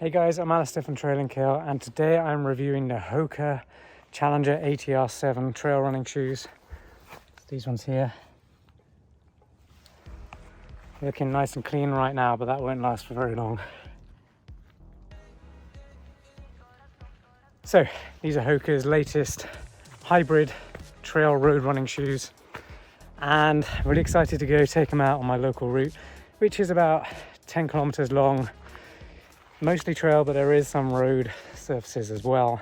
Hey guys, I'm Alistair from Trail & Kill, and today I'm reviewing the Hoka Challenger ATR 7 trail running shoes. It's these ones here. Looking nice and clean right now, but that won't last for very long. So, these are Hoka's latest hybrid trail road running shoes, and I'm really excited to go take them out on my local route, which is about 10 kilometers long. Mostly trail, but there is some road surfaces as well,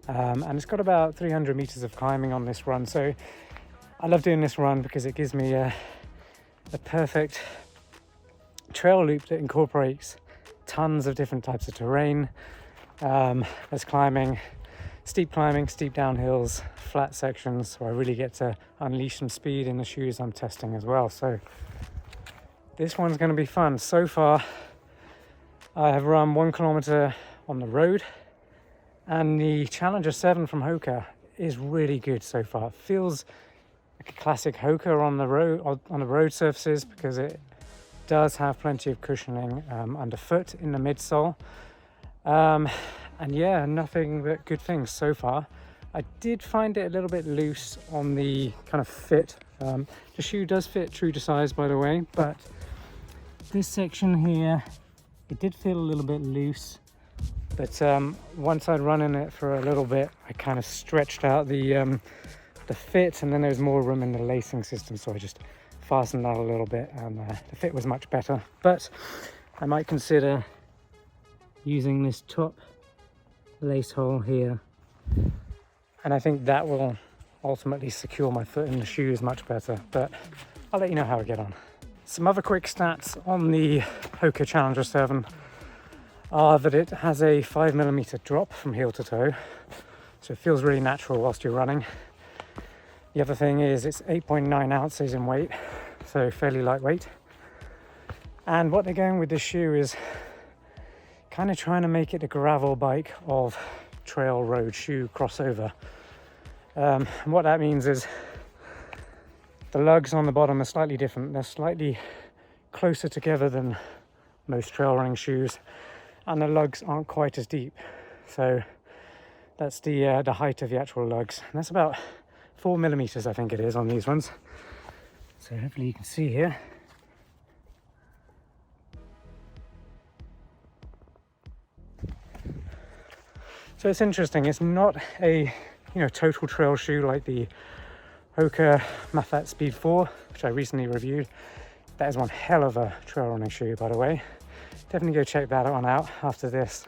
and it's got about 300 meters of climbing on this run. So I love doing this run because it gives me a perfect trail loop that incorporates tons of different types of terrain. There's climbing, steep downhills, flat sections, so I really get to unleash some speed in the shoes I'm testing as well. So this one's going to be fun. So far I have run 1 kilometer on the road, and the Challenger 7 from Hoka is really good so far. It feels like a classic Hoka on the road surfaces, because it does have plenty of cushioning underfoot in the midsole. And yeah, nothing but good things so far. I did find it a little bit loose on the kind of fit. The shoe does fit true to size, by the way, but this section here, it did feel a little bit loose, but once I'd run in it for a little bit, I kind of stretched out the fit, and then there's more room in the lacing system, so I just fastened that a little bit, and the fit was much better. But I might consider using this top lace hole here, and I think that will ultimately secure my foot in the shoes much better, but I'll let you know how I get on. Some other quick stats on the Hoka Challenger 7 are that it has a 5mm drop from heel to toe, so it feels really natural whilst you're running. The other thing is it's 8.9 ounces in weight, so fairly lightweight. And what they're going with this shoe is kind of trying to make it a gravel bike of trail road shoe crossover. And what that means is the lugs on the bottom are slightly different. They're slightly closer together than most trail running shoes, and the lugs aren't quite as deep. So that's the height of the actual lugs. And that's about 4mm, I think it is, on these ones. So hopefully you can see here. So it's interesting. It's not a total trail shoe like the Hoka Mafate Speed 4, which I recently reviewed. That is one hell of a trail running shoe, by the way. Definitely go check that one out after this.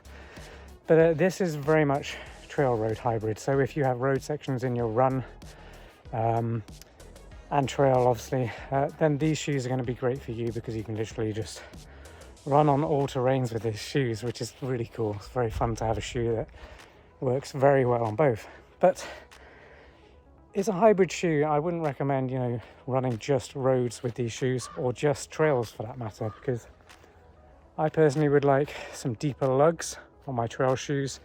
But this is very much trail road hybrid. So if you have road sections in your run and trail, obviously, then these shoes are going to be great for you, because you can literally just run on all terrains with these shoes, which is really cool. It's very fun to have a shoe that works very well on both. But it's a hybrid shoe. I wouldn't recommend, running just roads with these shoes, or just trails for that matter, because I personally would like some deeper lugs on my trail shoes.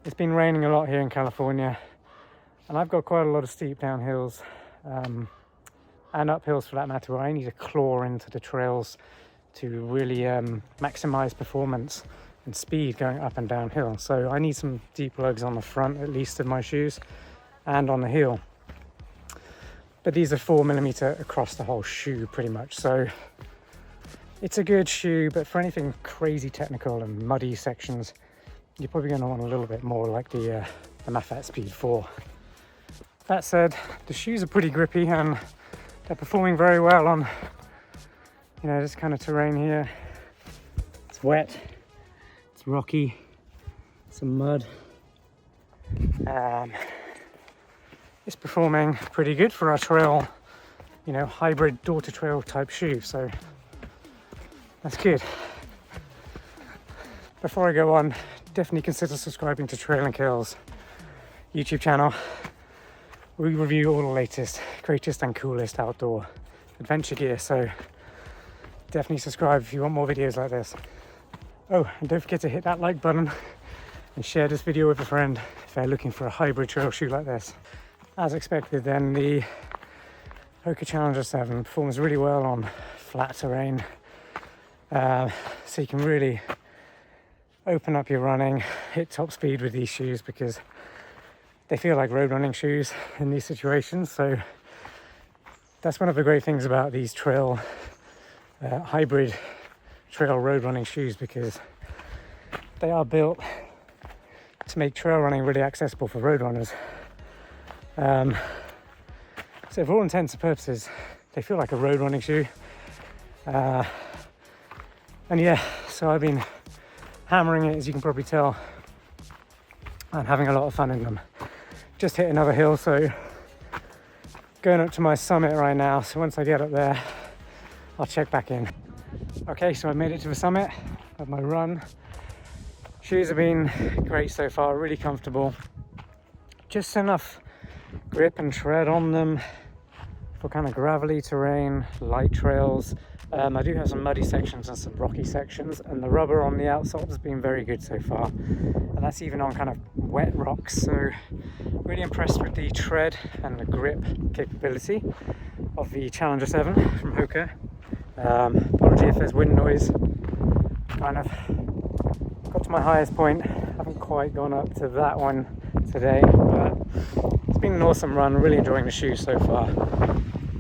It's been raining a lot here in California, and I've got quite a lot of steep downhills and uphills for that matter, where I need to claw into the trails to really maximize performance and speed going up and downhill. So I need some deep lugs on the front, at least, of my shoes, and on the heel. But these are 4mm across the whole shoe pretty much, so it's a good shoe. But for anything crazy technical and muddy sections, you're probably going to want a little bit more like the Mafate Speed 4. That said, the shoes are pretty grippy, and they're performing very well on this kind of terrain here. It's wet, it's rocky, some mud. It's performing pretty good for our trail, hybrid door-to-trail type shoe, so that's good. Before I go on, definitely consider subscribing to Trail & Kill's YouTube channel. We review all the latest, greatest and coolest outdoor adventure gear, so definitely subscribe if you want more videos like this. Oh, and don't forget to hit that like button and share this video with a friend if they're looking for a hybrid trail shoe like this. As expected then, the Hoka Challenger 7 performs really well on flat terrain, so you can really open up your running, hit top speed with these shoes, because they feel like road running shoes in these situations. So that's one of the great things about these hybrid trail road running shoes, because they are built to make trail running really accessible for road runners. So for all intents and purposes, they feel like a road running shoe. And yeah, so I've been hammering it, as you can probably tell, and having a lot of fun in them. Just hit another hill, so going up to my summit right now. So once I get up there, I'll check back in. Okay, so I made it to the summit of my run. Shoes have been great so far, really comfortable. Just enough grip and tread on them for kind of gravelly terrain, light trails. I do have some muddy sections and some rocky sections, and the rubber on the outside has been very good so far. And that's even on kind of wet rocks. So really impressed with the tread and the grip capability of the Challenger 7 from Hoka. Apology if there's wind noise. Kind of got to my highest point. Haven't quite gone up to that one today, but it's been an awesome run. Really enjoying the shoes so far.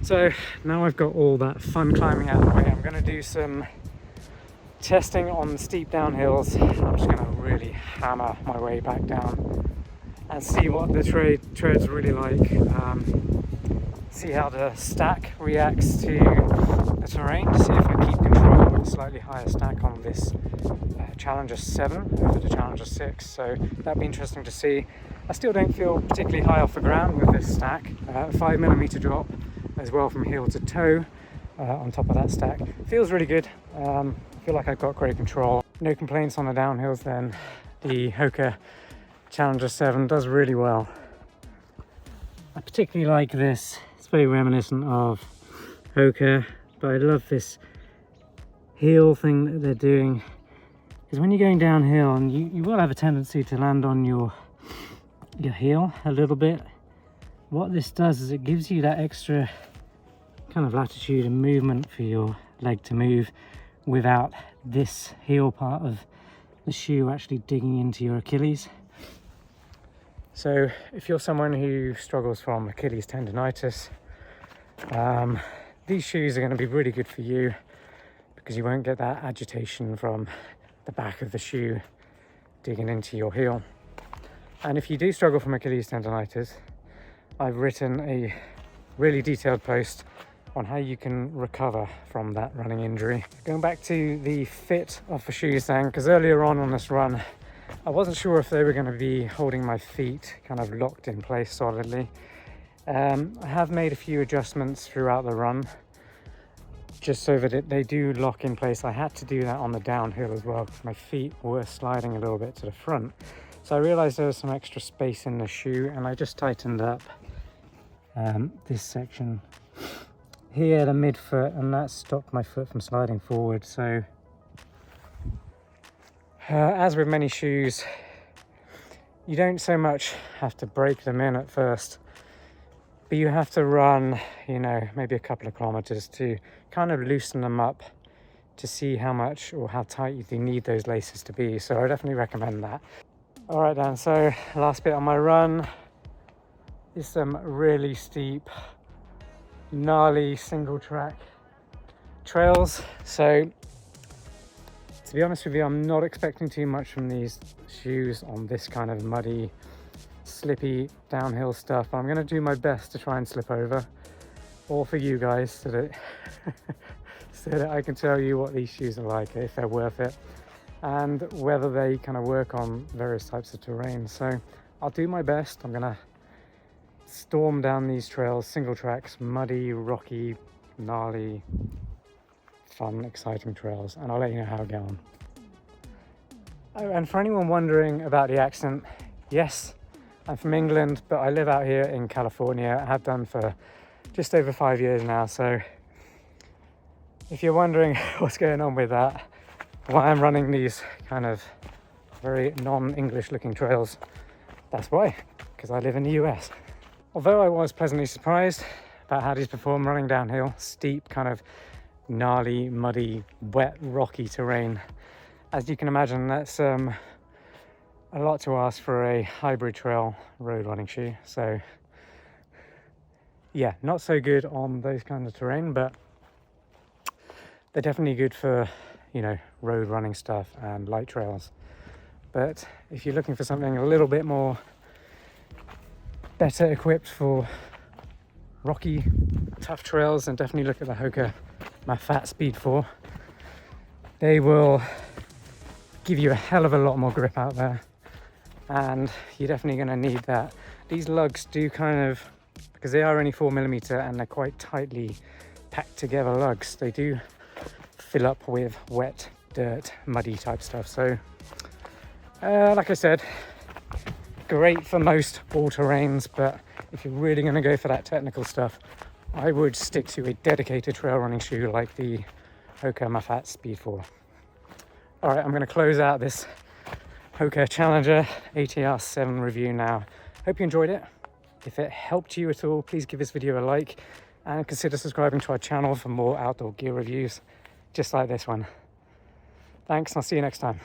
So now I've got all that fun climbing out of the way, I'm going to do some testing on steep downhills. I'm just going to really hammer my way back down and see what the tread's really like. See how the stack reacts to the terrain, to see if I keep control with a slightly higher stack on this Challenger 7 over the Challenger 6. So that'd be interesting to see. I still don't feel particularly high off the ground with this stack. 5mm drop as well from heel to toe on top of that stack. Feels really good. I feel like I've got great control. No complaints on the downhills then. The Hoka Challenger 7 does really well. I particularly like this. It's very reminiscent of Hoka, but I love this heel thing that they're doing. Because when you're going downhill, and you will have a tendency to land on your heel a little bit. What this does is it gives you that extra kind of latitude and movement for your leg to move without this heel part of the shoe actually digging into your Achilles. So if you're someone who struggles from Achilles tendonitis, these shoes are going to be really good for you, because you won't get that agitation from the back of the shoe digging into your heel. And if you do struggle from Achilles tendonitis, I've written a really detailed post on how you can recover from that running injury. Going back to the fit of the shoes then, because earlier on this run, I wasn't sure if they were going to be holding my feet kind of locked in place solidly. I have made a few adjustments throughout the run, just so that they do lock in place. I had to do that on the downhill as well, because my feet were sliding a little bit to the front. So I realized there was some extra space in the shoe, and I just tightened up this section here, the midfoot, and that stopped my foot from sliding forward. So as with many shoes, you don't so much have to break them in at first, but you have to run, maybe a couple of kilometers to kind of loosen them up, to see how much or how tight you need those laces to be. So I definitely recommend that. All right then, so last bit on my run is some really steep, gnarly single track trails. So to be honest with you, I'm not expecting too much from these shoes on this kind of muddy, slippy downhill stuff. I'm going to do my best to try and slip over, all for you guys, so that so that I can tell you what these shoes are like, if they're worth it, and whether they kind of work on various types of terrain. So I'll do my best. I'm gonna storm down these trails, single tracks, muddy, rocky, gnarly, fun, exciting trails, and I'll let you know how I get on. Oh, and for anyone wondering about the accent, yes, I'm from England, but I live out here in California. I have done for just over 5 years now. So if you're wondering what's going on with that, why I'm running these kind of very non-English looking trails, that's why, because I live in the US. Although I was pleasantly surprised about how these perform running downhill, steep, kind of gnarly, muddy, wet, rocky terrain, as you can imagine, that's a lot to ask for a hybrid trail road running shoe. So yeah, not so good on those kinds of terrain, but they're definitely good for, you know, road running stuff and light trails. But if you're looking for something a little bit more better equipped for rocky, tough trails, then definitely look at the Hoka Mafat Speed 4. They will give you a hell of a lot more grip out there, and you're definitely going to need that. These lugs do kind of, because they are only 4mm and they're quite tightly packed together lugs, they do fill up with wet, dirt, muddy type stuff. So like I said, great for most all terrains, but if you're really going to go for that technical stuff, I would stick to a dedicated trail running shoe like the Hoka Mafat Speed 4. All right, I'm going to close out this Hoka Challenger ATR 7 review now. Hope you enjoyed it. If it helped you at all, please give this video a like and consider subscribing to our channel for more outdoor gear reviews just like this one. Thanks, and I'll see you next time.